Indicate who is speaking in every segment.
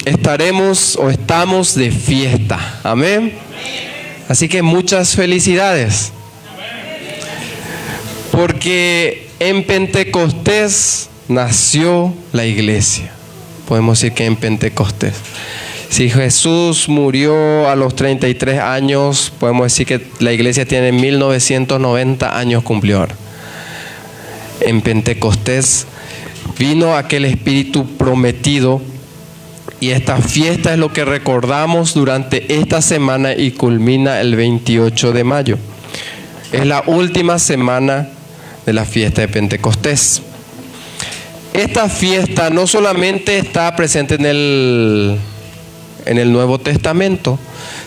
Speaker 1: estamos de fiesta. Amén. Así que muchas felicidades. Porque en Pentecostés nació la iglesia. Podemos decir que en Pentecostés. Si Jesús murió a los 33 años, podemos decir que la iglesia tiene 1990 años cumplió ahora. En Pentecostés vino aquel Espíritu prometido y esta fiesta es lo que recordamos durante esta semana y culmina el 28 de mayo. Es la última semana de la fiesta de Pentecostés. Esta fiesta no solamente está presente en el Nuevo Testamento,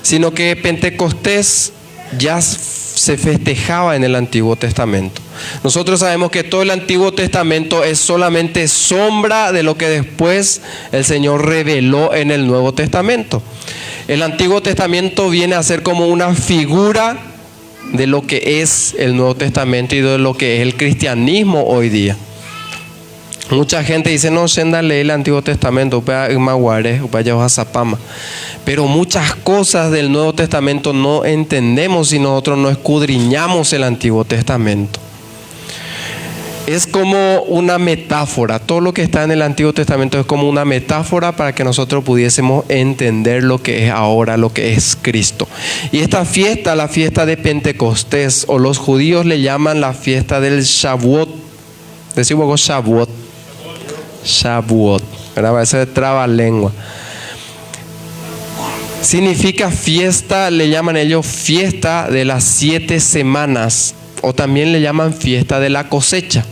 Speaker 1: sino que Pentecostés ya se festejaba en el Antiguo Testamento. Nosotros sabemos que todo el Antiguo Testamento es solamente sombra de lo que después el Señor reveló en el Nuevo Testamento. El Antiguo Testamento viene a ser como una figura de lo que es el Nuevo Testamento y de lo que es el cristianismo hoy día. Mucha gente dice, no, Shenda lee el Antiguo Testamento, pero muchas cosas del Nuevo Testamento no entendemos si nosotros no escudriñamos el Antiguo Testamento. Es como una metáfora, todo lo que está en el Antiguo Testamento es como una metáfora para que nosotros pudiésemos entender lo que es ahora, lo que es Cristo. Y esta fiesta, la fiesta de Pentecostés, o los judíos le llaman la fiesta del Shavuot. Decimos Shavuot. Shavuot, ¿verdad? Eso es trabalengua. Significa fiesta, le llaman ellos fiesta de las 7 semanas, o también le llaman fiesta de la cosecha,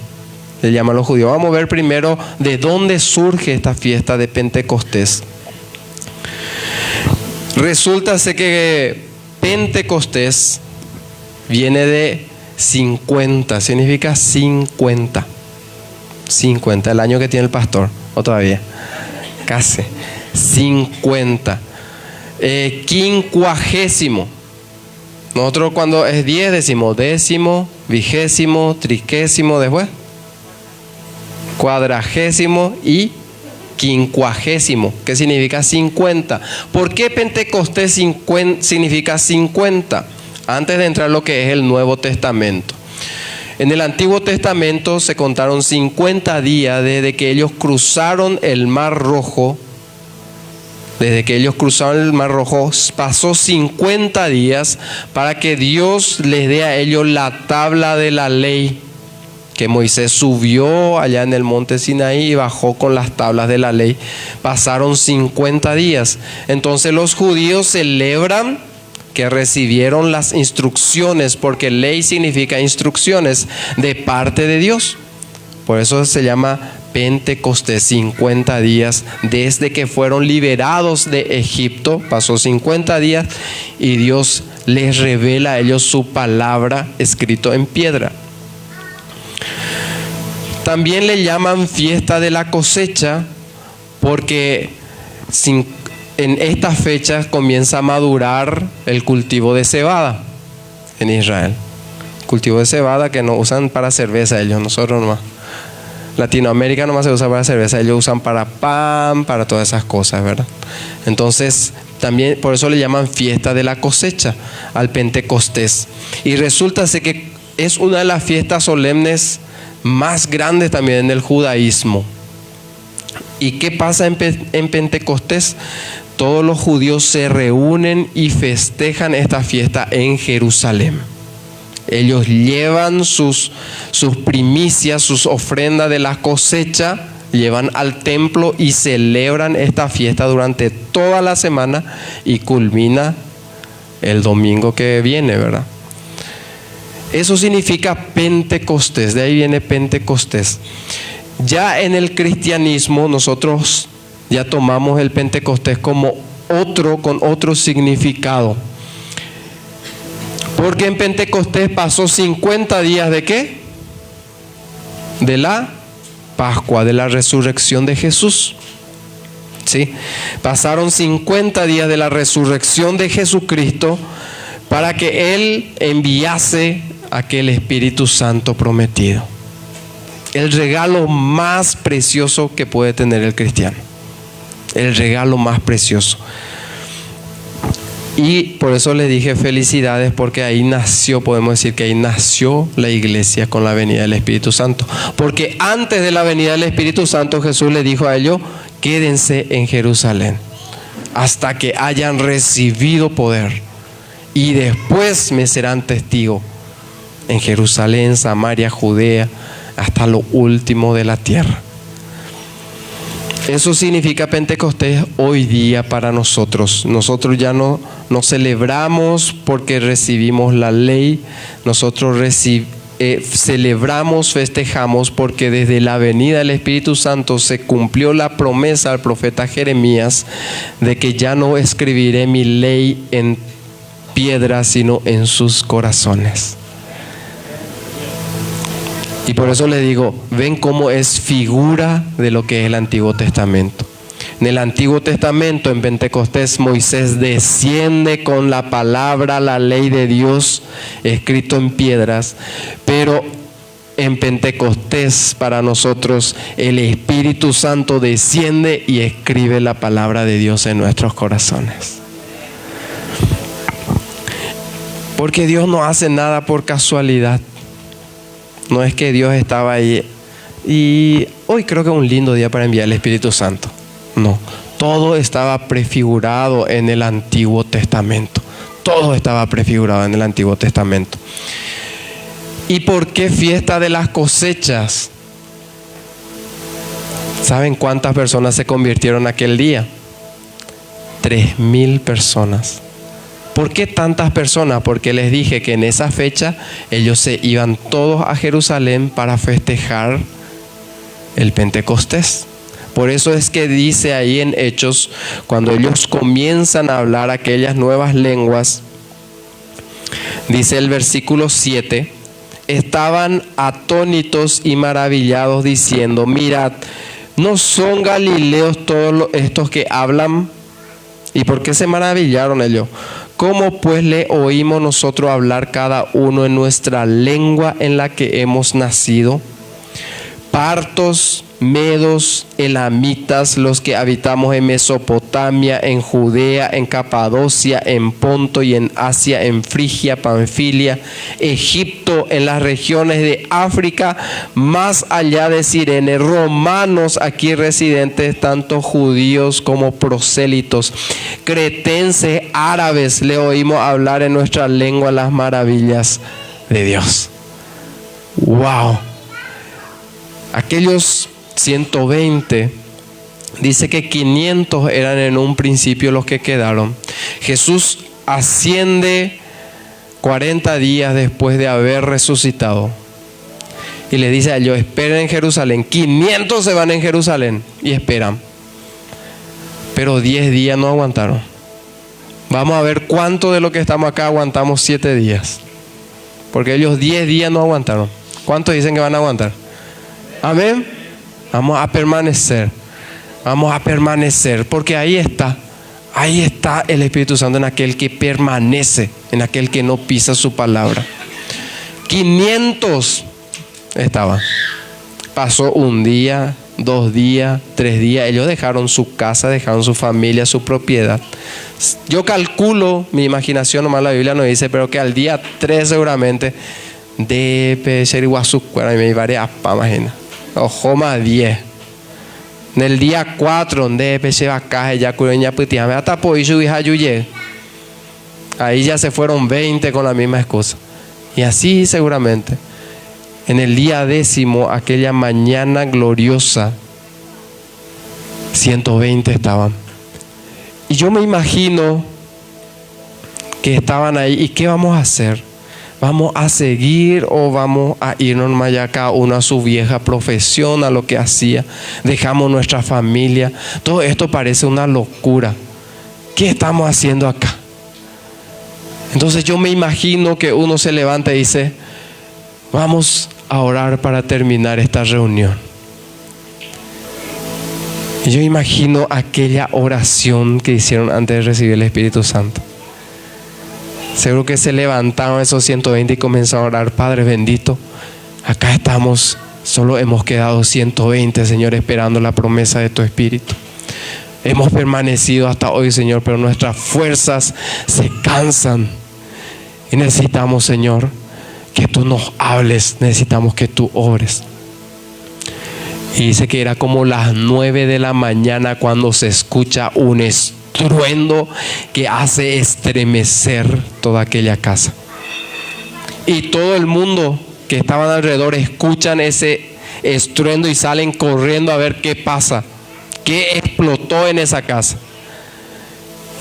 Speaker 1: le llaman los judíos. Vamos a ver primero de dónde surge esta fiesta de Pentecostés. Resulta ser que Pentecostés viene de 50, significa 50. 50, el año que tiene el pastor, o todavía, casi, 50. Quincuagésimo. Nosotros cuando es 10 decimos décimo, vigésimo, triquésimo, después cuadragésimo y quincuagésimo, que significa 50. ¿Por qué Pentecostés significa 50? Antes de entrar a lo que es el Nuevo Testamento. En el Antiguo Testamento se contaron 50 días desde que ellos cruzaron el Mar Rojo. Desde que ellos cruzaron el Mar Rojo, pasó 50 días para que Dios les dé a ellos la tabla de la ley. Que Moisés subió allá en el monte Sinaí y bajó con las tablas de la ley. Pasaron 50 días. Entonces los judíos celebran que recibieron las instrucciones, porque ley significa instrucciones de parte de Dios. Por eso se llama Pentecostés, 50 días desde que fueron liberados de Egipto. Pasó 50 días y Dios les revela a ellos su palabra escrito en piedra. También le llaman fiesta de la cosecha porque en estas fechas comienza a madurar el cultivo de cebada en Israel. Cultivo de cebada que no usan para cerveza ellos, nosotros nomás. Latinoamérica nomás se usa para cerveza, ellos usan para pan, para todas esas cosas, ¿verdad? Entonces, también por eso le llaman fiesta de la cosecha al Pentecostés. Y resulta ser que es una de las fiestas solemnes más grandes también en el judaísmo. ¿Y qué pasa en Pentecostés? Todos los judíos se reúnen y festejan esta fiesta en Jerusalén. Ellos llevan sus primicias, sus ofrendas de la cosecha, llevan al templo y celebran esta fiesta durante toda la semana y culmina el domingo que viene, ¿verdad? Eso significa Pentecostés, de ahí viene Pentecostés. Ya en el cristianismo nosotros ya tomamos el Pentecostés como con otro significado. Porque en Pentecostés pasó 50 días ¿de qué? De la Pascua, de la resurrección de Jesús. ¿Sí? Pasaron 50 días de la resurrección de Jesucristo para que Él enviase aquel Espíritu Santo prometido. El regalo más precioso que puede tener el cristiano. el regalo más precioso. Y por eso le dije felicidades, porque ahí nació, podemos decir que ahí nació la iglesia con la venida del Espíritu Santo. Porque antes de la venida del Espíritu Santo, Jesús le dijo a ellos: quédense en Jerusalén hasta que hayan recibido poder, y después me serán testigos en Jerusalén, Samaria, Judea, hasta lo último de la tierra. Eso significa Pentecostés hoy día para nosotros. Nosotros ya no celebramos porque recibimos la ley. Nosotros celebramos, festejamos porque desde la venida del Espíritu Santo se cumplió la promesa al profeta Jeremías de que ya no escribiré mi ley en piedra, sino en sus corazones. Y por eso le digo, ven cómo es figura de lo que es el Antiguo Testamento. En el Antiguo Testamento, en Pentecostés, Moisés desciende con la palabra, la ley de Dios, escrito en piedras. Pero en Pentecostés, para nosotros, el Espíritu Santo desciende y escribe la palabra de Dios en nuestros corazones. Porque Dios no hace nada por casualidad. No es que Dios estaba ahí y hoy creo que es un lindo día para enviar el Espíritu Santo. No, todo estaba prefigurado en el Antiguo Testamento. Todo estaba prefigurado en el Antiguo Testamento. ¿Y por qué fiesta de las cosechas? ¿Saben cuántas personas se convirtieron aquel día? 3,000 personas. ¿Por qué tantas personas? Porque les dije que en esa fecha ellos se iban todos a Jerusalén para festejar el Pentecostés. Por eso es que dice ahí en Hechos, cuando ellos comienzan a hablar aquellas nuevas lenguas, dice el versículo 7, estaban atónitos y maravillados diciendo: mirad, ¿no son galileos todos estos que hablan? ¿Y por qué se maravillaron ellos? ¿Cómo pues le oímos nosotros hablar cada uno en nuestra lengua en la que hemos nacido? Partos, medos, elamitas, los que habitamos en Mesopotamia, en Judea, en Capadocia, en Ponto y en Asia, en Frigia, Panfilia, Egipto, en las regiones de África, más allá de Cirene, romanos aquí residentes, tanto judíos como prosélitos, cretenses, árabes, le oímos hablar en nuestra lengua las maravillas de Dios. ¡Wow! Aquellos 120, dice que 500 eran en un principio los que quedaron. Jesús asciende 40 días después de haber resucitado y le dice a ellos: esperen en Jerusalén. 500 se van en Jerusalén y esperan, pero 10 días no aguantaron. Vamos a ver cuánto de lo que estamos acá aguantamos 7 días, porque ellos 10 días no aguantaron. ¿Cuántos dicen que van a aguantar? Amén. Vamos a permanecer. Vamos a permanecer. Porque ahí está el Espíritu Santo, en aquel que permanece, en aquel que no pisa su palabra. 500 estaban. Pasó un día, 2 días, 3 días. Ellos dejaron su casa, dejaron su familia, su propiedad. Yo calculo, mi imaginación, nomás la Biblia nos dice, pero que al día 3 seguramente debe ser iguazú. Bueno, me llevaré a imagina. Ojo más 10. En el día 4, donde se va a caja, ya cureña putiame, hasta por su hija Yuye. Ahí ya se fueron 20 con la misma excusa. Y así seguramente. En el día 10, aquella mañana gloriosa, 120 estaban. Y yo me imagino que estaban ahí. ¿Y qué vamos a hacer? ¿Vamos a seguir o vamos a irnos más allá, cada uno a su vieja profesión, a lo que hacía? Dejamos nuestra familia. Todo esto parece una locura. ¿Qué estamos haciendo acá? Entonces yo me imagino que uno se levanta y dice: vamos a orar para terminar esta reunión. Y yo imagino aquella oración que hicieron antes de recibir el Espíritu Santo. Seguro que se levantaron esos 120 y comenzaron a orar: Padre bendito, acá estamos, solo hemos quedado 120, Señor, esperando la promesa de tu Espíritu. Hemos permanecido hasta hoy, Señor, pero nuestras fuerzas se cansan. Y necesitamos, Señor, que tú nos hables, necesitamos que tú obres. Y dice que era como las 9 de la mañana cuando se escucha un estruendo que hace estremecer toda aquella casa. Y todo el mundo que estaban alrededor escuchan ese estruendo y salen corriendo a ver qué pasa, qué explotó en esa casa.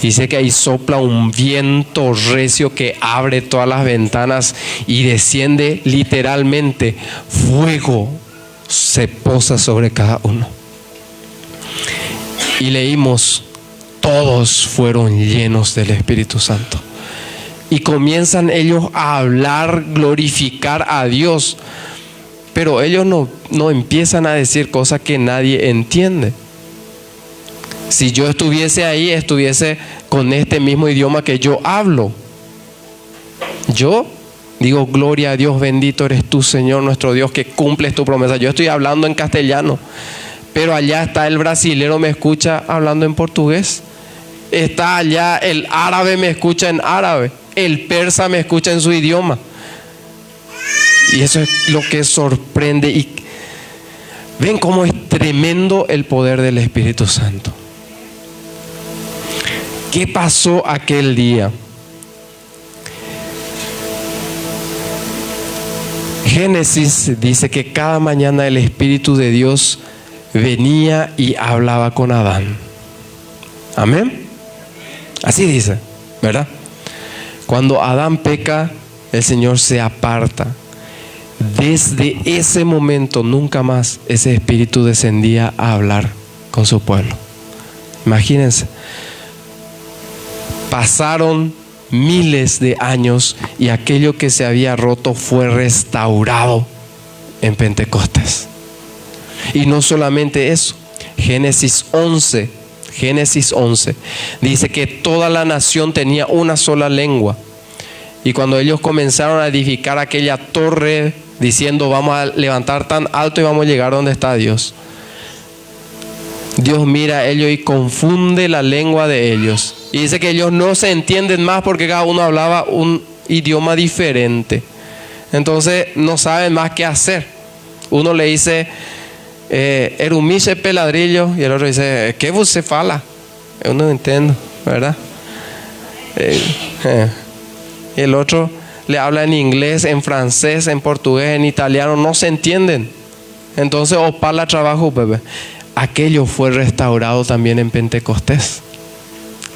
Speaker 1: Dice que ahí sopla un viento recio que abre todas las ventanas y desciende literalmente. Fuego se posa sobre cada uno. Y leímos, todos fueron llenos del Espíritu Santo. Y comienzan ellos a hablar, glorificar a Dios. Pero ellos no empiezan a decir cosas que nadie entiende. Si yo estuviese ahí, estuviese con este mismo idioma que yo hablo. Yo digo, gloria a Dios, bendito eres tú, Señor, nuestro Dios, que cumples tu promesa. Yo estoy hablando en castellano, pero allá está el brasilero, me escucha hablando en portugués. Está allá el árabe, me escucha en árabe. El persa me escucha en su idioma. Y eso es lo que sorprende. Y ven cómo es tremendo el poder del Espíritu Santo. ¿Qué pasó aquel día? Génesis dice que cada mañana el Espíritu de Dios venía y hablaba con Adán. Amén. Así dice, ¿verdad? Cuando Adán peca, el Señor se aparta. Desde ese momento nunca más ese Espíritu descendía a hablar con su pueblo. Imagínense. Pasaron miles de años y aquello que se había roto fue restaurado en Pentecostés. Y no solamente eso, Génesis 11 dice que toda la nación tenía una sola lengua. Y cuando ellos comenzaron a edificar aquella torre diciendo vamos a levantar tan alto y vamos a llegar donde está Dios, Dios mira a ellos y confunde la lengua de ellos. Y dice que ellos no se entienden más porque cada uno hablaba un idioma diferente. Entonces no saben más qué hacer. Uno le dice, erumiche peladrillo, y el otro dice, ¿qué você fala? Yo no entiendo, ¿verdad? Y el otro le habla en inglés, en francés, en portugués, en italiano, no se entienden. Entonces, opala trabajo, bebé. Aquello fue restaurado también en Pentecostés.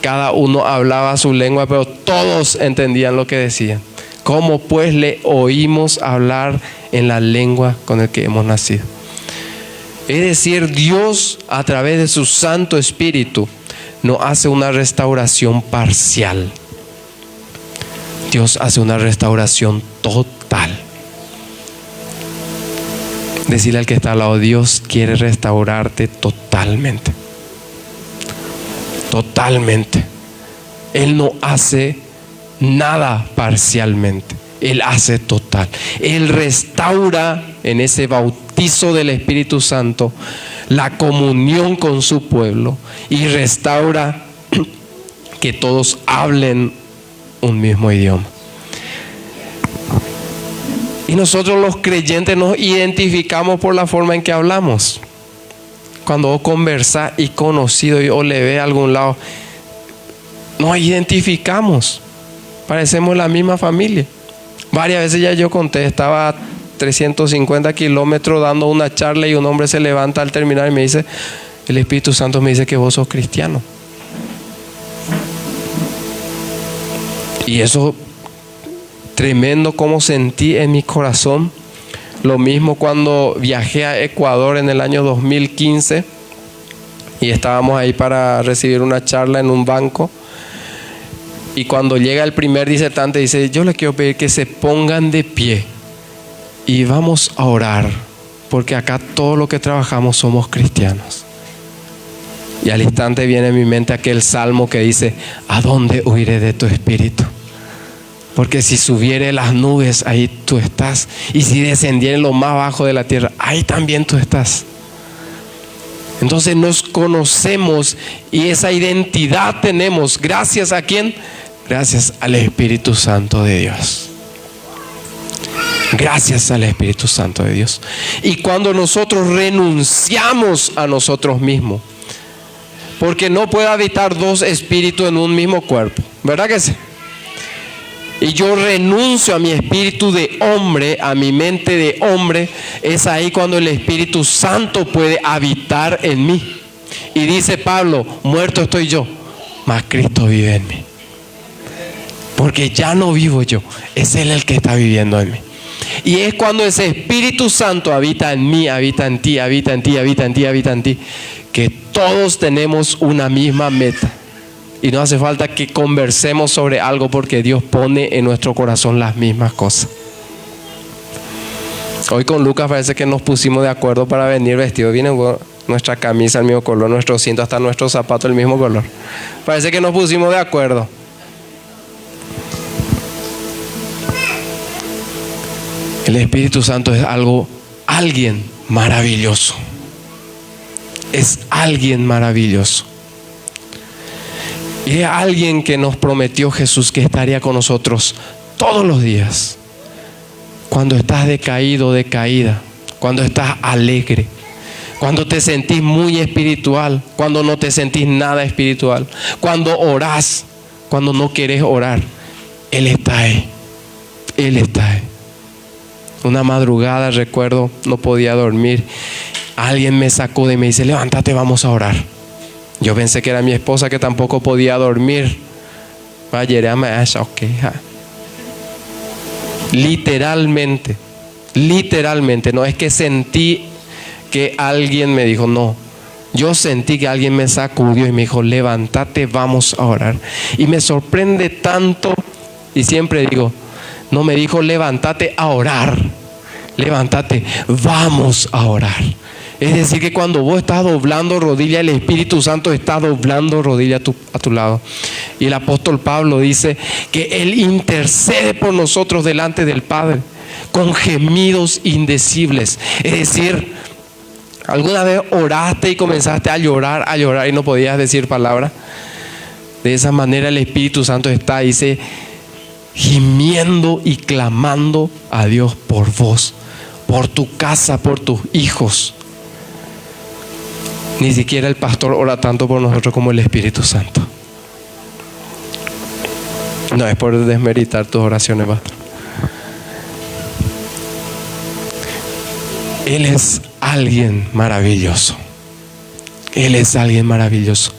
Speaker 1: Cada uno hablaba su lengua, pero todos entendían lo que decían. ¿Cómo pues le oímos hablar en la lengua con el que hemos nacido? Es decir, Dios a través de su Santo Espíritu no hace una restauración parcial. Dios hace una restauración total. Decirle al que está al lado, Dios quiere restaurarte totalmente. Totalmente. Él no hace nada parcialmente. Él hace total. Él restaura en ese bautizo del Espíritu Santo la comunión con su pueblo y restaura que todos hablen un mismo idioma. Y nosotros los creyentes nos identificamos por la forma en que hablamos. Cuando vos conversás y conocido o le ve a algún lado, nos identificamos. Parecemos la misma familia. Varias veces ya yo conté, estaba a 350 kilómetros dando una charla y un hombre se levanta al terminar y me dice, el Espíritu Santo me dice que vos sos cristiano. Y eso, tremendo como sentí en mi corazón. Lo mismo cuando viajé a Ecuador en el año 2015 y estábamos ahí para recibir una charla en un banco. Y cuando llega el primer disertante dice, yo les quiero pedir que se pongan de pie y vamos a orar, porque acá todo lo que trabajamos somos cristianos. Y al instante viene en mi mente aquel salmo que dice, ¿a dónde huiré de tu espíritu? Porque si subiere las nubes, ahí tú estás. Y si descendiere lo más bajo de la tierra, ahí también tú estás. Entonces nos conocemos y esa identidad tenemos. ¿Gracias a quién? Gracias al Espíritu Santo de Dios. Gracias al Espíritu Santo de Dios. Y cuando nosotros renunciamos a nosotros mismos, porque no puede habitar dos espíritus en un mismo cuerpo, ¿verdad que sí? Y yo renuncio a mi espíritu de hombre, a mi mente de hombre, es ahí cuando el Espíritu Santo puede habitar en mí. Y dice Pablo, muerto estoy yo, mas Cristo vive en mí. Porque ya no vivo yo, es Él el que está viviendo en mí. Y es cuando ese Espíritu Santo habita en mí, habita en ti, habita en ti, habita en ti, habita en ti, que todos tenemos una misma meta. Y no hace falta que conversemos sobre algo porque Dios pone en nuestro corazón las mismas cosas. Hoy con Lucas parece que nos pusimos de acuerdo para venir vestidos. Viene nuestra camisa el mismo color, nuestro cinto, hasta nuestros zapatos el mismo color. Parece que nos pusimos de acuerdo. El Espíritu Santo es alguien maravilloso. Es alguien maravilloso. Y es alguien que nos prometió Jesús que estaría con nosotros todos los días. Cuando estás decaído, decaída. Cuando estás alegre. Cuando te sentís muy espiritual. Cuando no te sentís nada espiritual. Cuando orás. Cuando no querés orar. Él está ahí. Él está ahí. Una madrugada, recuerdo, no podía dormir. Alguien me sacó y me dice, levántate, vamos a orar. Yo pensé que era mi esposa que tampoco podía dormir. Literalmente, no es que sentí que alguien me dijo, no. Yo sentí que alguien me sacudió y me dijo, levántate, vamos a orar. Y me sorprende tanto, y siempre digo, no me dijo levántate a orar, levántate, vamos a orar. Es decir, que cuando vos estás doblando rodilla, el Espíritu Santo está doblando rodilla a tu lado. Y el apóstol Pablo dice que Él intercede por nosotros delante del Padre con gemidos indecibles. Es decir, ¿alguna vez oraste y comenzaste a llorar y no podías decir palabra? De esa manera el Espíritu Santo está, dice, gimiendo y clamando a Dios por vos, por tu casa, por tus hijos. Ni siquiera el pastor ora tanto por nosotros como el Espíritu Santo. No es por desmeritar tus oraciones, pastor. Él es alguien maravilloso. Él es alguien maravilloso.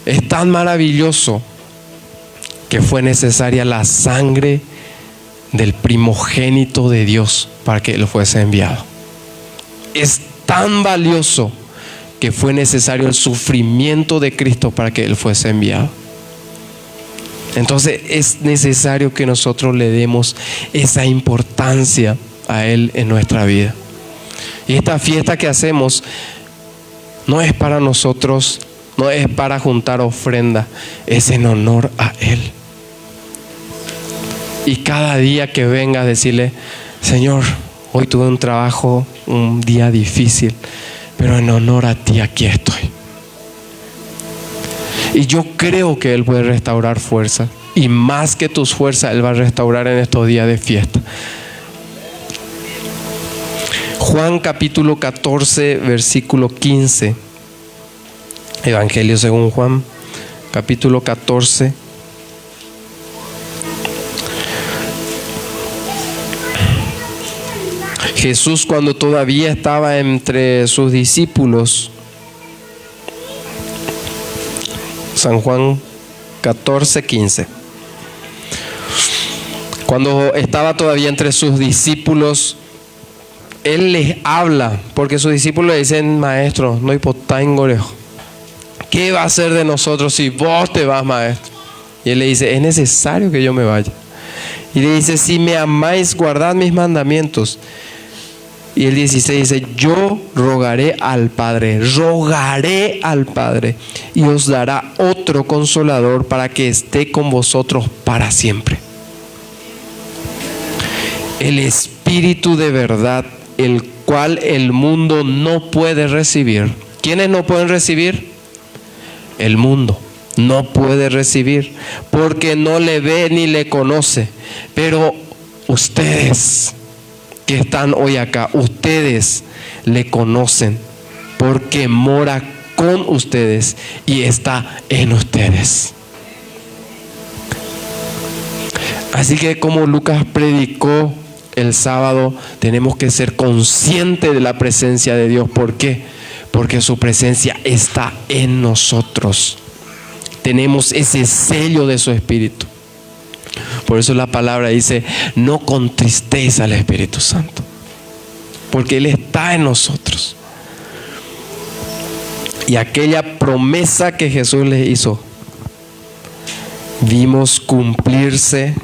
Speaker 1: Es tan maravilloso que fue necesaria la sangre del primogénito de Dios para que Él fuese enviado. Es tan valioso que fue necesario el sufrimiento de Cristo para que Él fuese enviado. Entonces es necesario que nosotros le demos esa importancia a Él en nuestra vida. Y esta fiesta que hacemos no es para nosotros, no es para juntar ofrenda, es en honor a Él. Y cada día que venga a decirle, Señor, hoy tuve un trabajo, un día difícil, pero en honor a ti aquí estoy. Y yo creo que Él puede restaurar fuerzas. Y más que tus fuerzas, Él va a restaurar en estos días de fiesta. Juan capítulo 14, versículo 15. Evangelio según Juan, capítulo 14. Jesús, cuando todavía estaba entre sus discípulos, San Juan 14, 15. Cuando estaba todavía entre sus discípulos, Él les habla, porque sus discípulos le dicen, maestro, no hipotengo, ¿qué va a hacer de nosotros si vos te vas, maestro? Y Él le dice, es necesario que yo me vaya. Y le dice, si me amáis, guardad mis mandamientos. Y el 16 dice, yo rogaré al Padre, y os dará otro consolador para que esté con vosotros para siempre. El Espíritu de verdad, el cual el mundo no puede recibir, ¿Quiénes no pueden recibir? El mundo no puede recibir porque no le ve ni le conoce. Pero ustedes que están hoy acá, ustedes le conocen porque mora con ustedes y está en ustedes. Así que como Lucas predicó el sábado, tenemos que ser conscientes de la presencia de Dios. ¿Por qué? Porque su presencia está en nosotros. Tenemos ese sello de su Espíritu. Por eso la palabra dice, no contristéis al Espíritu Santo, porque Él está en nosotros. Y aquella promesa que Jesús les hizo, vimos cumplirse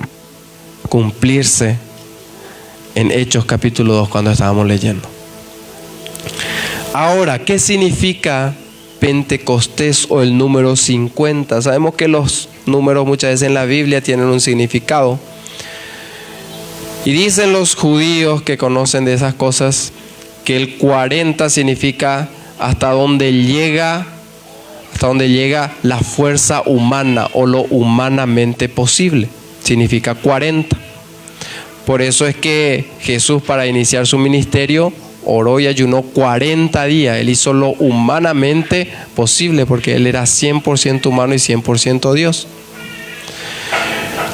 Speaker 1: en Hechos capítulo 2 cuando estábamos leyendo. Ahora, ¿qué significa Pentecostés o el número 50? Sabemos que los números muchas veces en la Biblia tienen un significado. Y dicen los judíos que conocen de esas cosas que el 40 significa hasta donde llega la fuerza humana o lo humanamente posible. Significa 40. Por eso es que Jesús, para iniciar su ministerio, oró y ayunó 40 días. Él hizo lo humanamente posible porque Él era 100% humano y 100% Dios.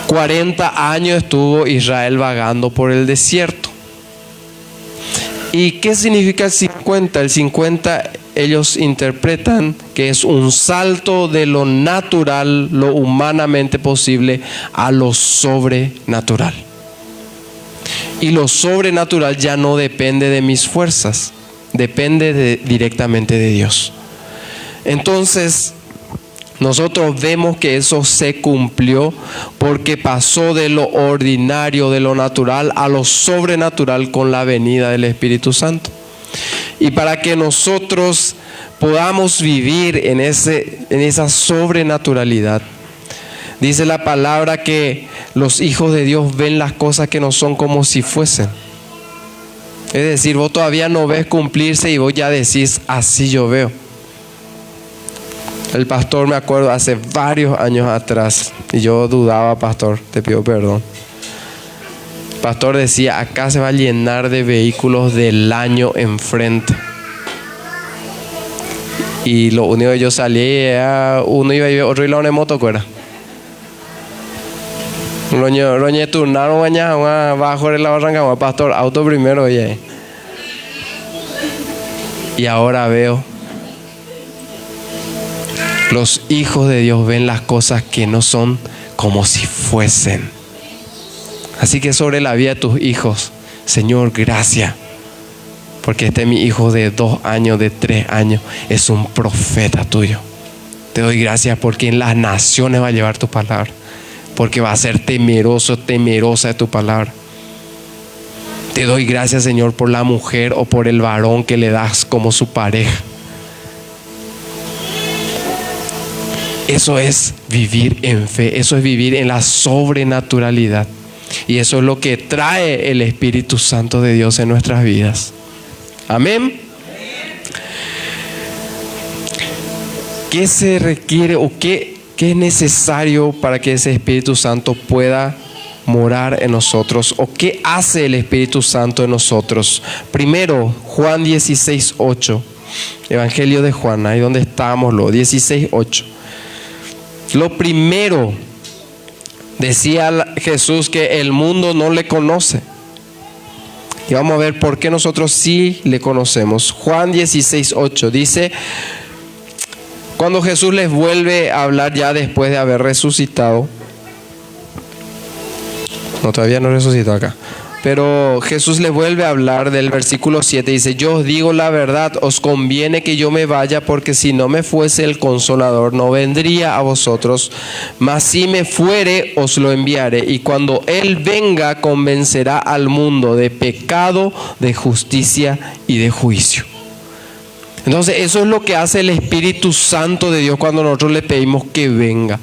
Speaker 1: 40 años estuvo Israel vagando por el desierto. ¿Y qué significa el 50? El 50 ellos interpretan que es un salto de lo natural, lo humanamente posible, a lo sobrenatural. Y lo sobrenatural ya no depende de mis fuerzas, depende directamente de Dios. Entonces, nosotros vemos que eso se cumplió porque pasó de lo ordinario, de lo natural, a lo sobrenatural con la venida del Espíritu Santo. Y para que nosotros podamos vivir en esa sobrenaturalidad, dice la palabra que los hijos de Dios ven las cosas que no son como si fuesen. Es decir, vos todavía no ves cumplirse y vos ya decís, así yo veo. El pastor, me acuerdo, hace varios años atrás, y yo dudaba, pastor, te pido perdón. El pastor decía, acá se va a llenar de vehículos del año enfrente. Y lo único que yo salí era, uno iba y otro iba en moto, ¿cuera? Roñe turnaron mañana bajo de la barranca, pastor, auto primero, oye. Y ahora veo, los hijos de Dios ven las cosas que no son como si fuesen. Así que sobre la vida de tus hijos, Señor, gracias, porque este es mi hijo de 2 años, de 3 años, es un profeta tuyo. Te doy gracias porque en las naciones va a llevar tu palabra, porque va a ser temeroso, temerosa de tu palabra. Te doy gracias, Señor, por la mujer o por el varón que le das como su pareja. Eso es vivir en fe, eso es vivir en la sobrenaturalidad. Y eso es lo que trae el Espíritu Santo de Dios en nuestras vidas. Amén. ¿Qué se requiere o qué es necesario para que ese Espíritu Santo pueda morar en nosotros? ¿O qué hace el Espíritu Santo en nosotros? Primero, Juan 16:8. Evangelio de Juan, ahí donde estábamos, 16:8. Lo primero, decía Jesús que el mundo no le conoce. Y vamos a ver por qué nosotros sí le conocemos. Juan 16:8 dice, cuando Jesús les vuelve a hablar ya después de haber resucitado. No, todavía no resucitó acá. Pero Jesús les vuelve a hablar del versículo 7. Dice, yo os digo la verdad, os conviene que yo me vaya, porque si no me fuese el Consolador, no vendría a vosotros. Mas si me fuere, os lo enviaré. Y cuando Él venga, convencerá al mundo de pecado, de justicia y de juicio. Entonces eso es lo que hace el Espíritu Santo de Dios cuando nosotros le pedimos que venga.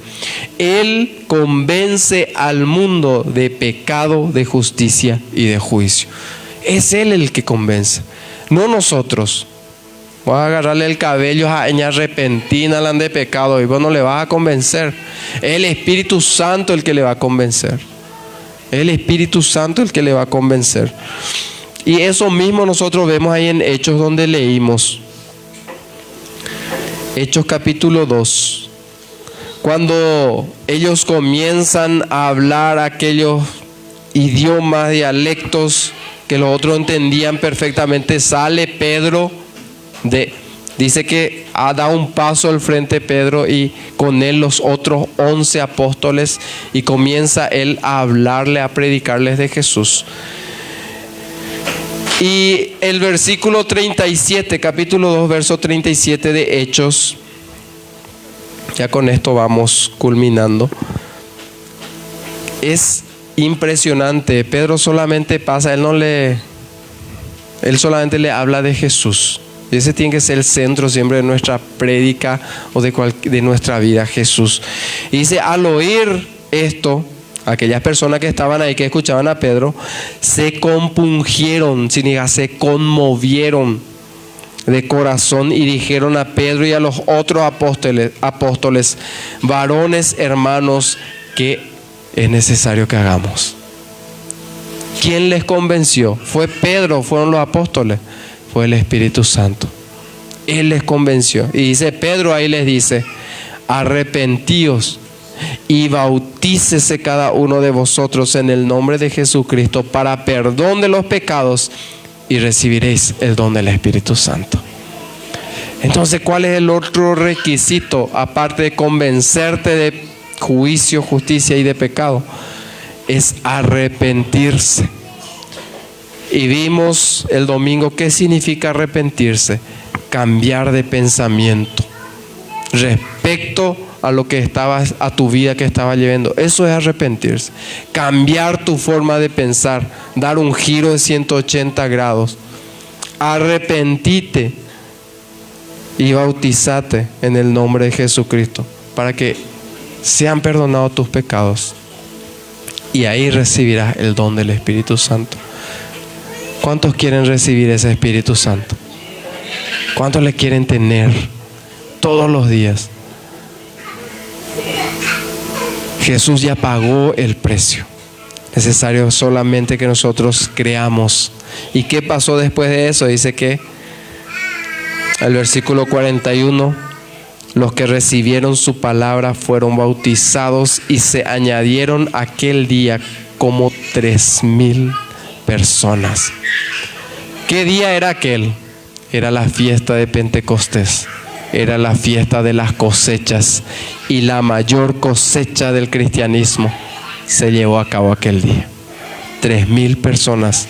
Speaker 1: Él convence al mundo de pecado, de justicia y de juicio. Es Él el que convence, no nosotros. Vas a agarrarle el cabello a ella repentina, la de pecado, y vos no le vas a convencer. Es el Espíritu Santo el que le va a convencer. Es el Espíritu Santo el que le va a convencer. Y eso mismo nosotros vemos ahí en Hechos, donde leímos. Hechos capítulo 2. Cuando ellos comienzan a hablar aquellos idiomas, dialectos que los otros entendían perfectamente, sale Pedro. Dice que ha dado un paso al frente Pedro y con él los otros 11 apóstoles, y comienza él a hablarle, a predicarles de Jesús. Y el versículo 37, capítulo 2, verso 37 de Hechos, ya con esto vamos culminando. Es impresionante. Pedro solamente pasa, él solamente le habla de Jesús. Y ese tiene que ser el centro siempre de nuestra prédica o de nuestra vida, Jesús. Y dice, al oír esto, aquellas personas que estaban ahí, que escuchaban a Pedro, se compungieron, significa se conmovieron de corazón, y dijeron a Pedro y a los otros apóstoles, varones hermanos, ¿qué es necesario que hagamos? ¿Quién les convenció? ¿Fue Pedro? ¿Fueron los apóstoles? Fue el Espíritu Santo. Él les convenció. Y dice Pedro, ahí les dice, arrepentíos y bautícese cada uno de vosotros en el nombre de Jesucristo para perdón de los pecados, y recibiréis el don del Espíritu Santo. Entonces, ¿cuál es el otro requisito? Aparte de convencerte de juicio, justicia y de pecado, es arrepentirse. Y vimos el domingo qué significa arrepentirse: cambiar de pensamiento respecto a lo que estabas, a tu vida que estabas llevando. Eso es arrepentirse. Cambiar tu forma de pensar, dar un giro de 180 grados. Arrepentite y bautizate en el nombre de Jesucristo para que sean perdonados tus pecados. Y ahí recibirás el don del Espíritu Santo. ¿Cuántos quieren recibir ese Espíritu Santo? ¿Cuántos le quieren tener todos los días? Jesús ya pagó el precio. Necesario solamente que nosotros creamos. ¿Y qué pasó después de eso? Dice que el versículo 41, los que recibieron su palabra fueron bautizados, y se añadieron aquel día como 3,000 personas. ¿Qué día era aquel? Era la fiesta de Pentecostés. Era la fiesta de las cosechas, y la mayor cosecha del cristianismo se llevó a cabo aquel día. 3,000 personas.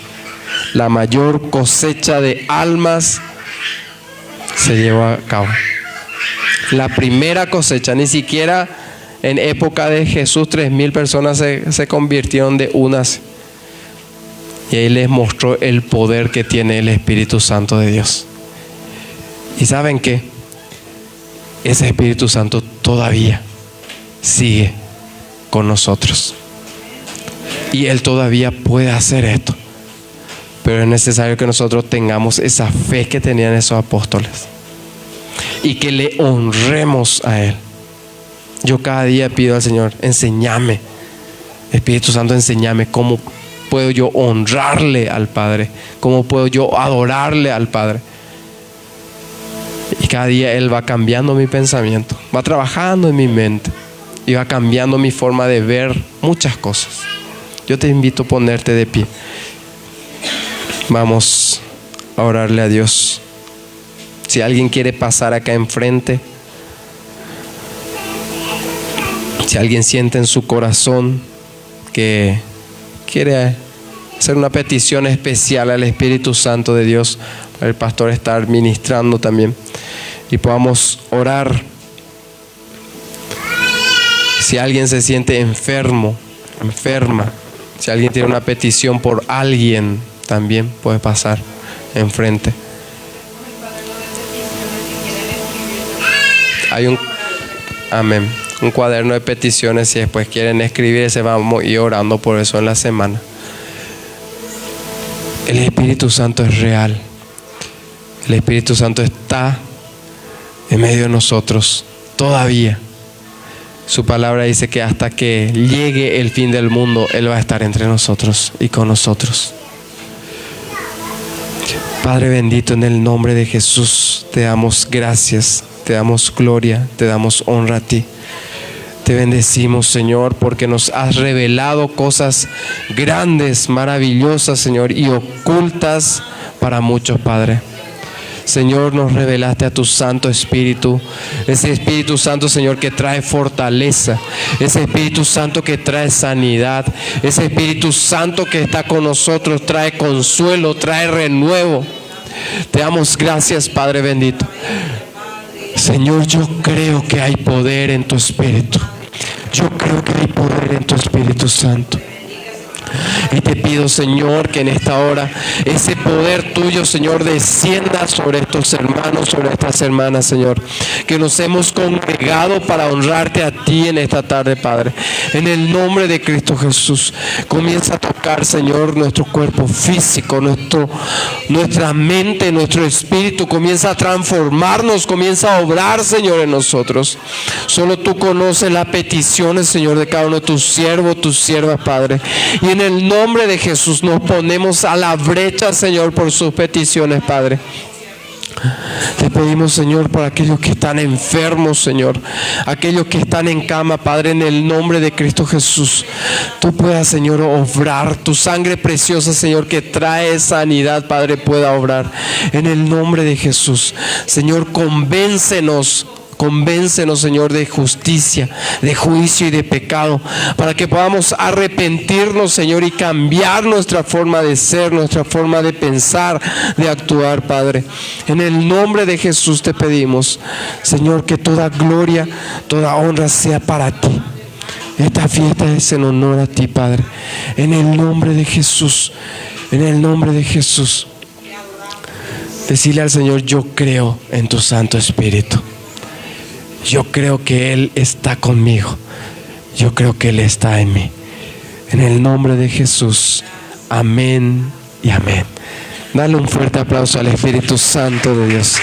Speaker 1: La mayor cosecha de almas se llevó a cabo. La primera cosecha, ni siquiera en época de Jesús 3,000 personas se convirtieron de unas. Y ahí les mostró el poder que tiene el Espíritu Santo de Dios. ¿Y saben qué? Ese Espíritu Santo todavía sigue con nosotros. Y Él todavía puede hacer esto. Pero es necesario que nosotros tengamos esa fe que tenían esos apóstoles. Y que le honremos a Él. Yo cada día pido al Señor, enséñame. Espíritu Santo, enséñame cómo puedo yo honrarle al Padre. Cómo puedo yo adorarle al Padre. Y cada día Él va cambiando mi pensamiento, va trabajando en mi mente y va cambiando mi forma de ver muchas cosas. Yo te invito a ponerte de pie. Vamos a orarle a Dios. Si alguien quiere pasar acá enfrente, si alguien siente en su corazón que quiere hacer una petición especial al Espíritu Santo de Dios, para el pastor estar ministrando también y podamos orar. Si alguien se siente enfermo, enferma, si alguien tiene una petición por alguien, también puede pasar enfrente. Hay un cuaderno de peticiones, si después quieren escribirse, vamos a ir orando por eso en la semana. El Espíritu Santo es real. El Espíritu Santo está en medio de nosotros todavía. Su palabra dice que hasta que llegue el fin del mundo, Él va a estar entre nosotros y con nosotros. Padre bendito, en el nombre de Jesús, te damos gracias, te damos gloria, te damos honra a ti. Te bendecimos, Señor, porque nos has revelado cosas grandes, maravillosas, Señor, y ocultas para muchos, Padre. Señor, nos revelaste a tu Santo Espíritu, ese Espíritu Santo, Señor, que trae fortaleza, ese Espíritu Santo que trae sanidad, ese Espíritu Santo que está con nosotros, trae consuelo, trae renuevo. Te damos gracias, Padre bendito. Señor, yo creo que hay poder en tu Espíritu. Yo creo que hay poder en tu Espíritu Santo. Y te pido, Señor, que en esta hora ese poder tuyo, Señor, descienda sobre estos hermanos, sobre estas hermanas, Señor, que nos hemos congregado para honrarte a ti en esta tarde, Padre. En el nombre de Cristo Jesús, comienza a tocar, Señor, nuestro cuerpo físico, nuestra mente, nuestro espíritu. Comienza a transformarnos, comienza a obrar, Señor, en nosotros. Solo tú conoces las peticiones, Señor, de cada uno de tus siervos, tus siervas, Padre. Y en el nombre de Jesús nos ponemos a la brecha, Señor, por sus peticiones, Padre. Te pedimos, Señor, por aquellos que están enfermos, Señor, aquellos que están en cama, Padre, en el nombre de Cristo Jesús, tú puedas, Señor, obrar. Tu sangre preciosa, Señor, que trae sanidad, Padre, pueda obrar. En el nombre de Jesús, Señor, convéncenos, Señor, de justicia, de juicio y de pecado, para que podamos arrepentirnos, Señor, y cambiar nuestra forma de ser, nuestra forma de pensar, de actuar, Padre. En el nombre de Jesús te pedimos, Señor, que toda gloria, toda honra sea para ti. Esta fiesta es en honor a ti, Padre. En el nombre de Jesús, en el nombre de Jesús. Decirle al Señor: yo creo en tu Santo Espíritu. Yo creo que Él está conmigo. Yo creo que Él está en mí. En el nombre de Jesús. Amén y amén. Dale un fuerte aplauso al Espíritu Santo de Dios.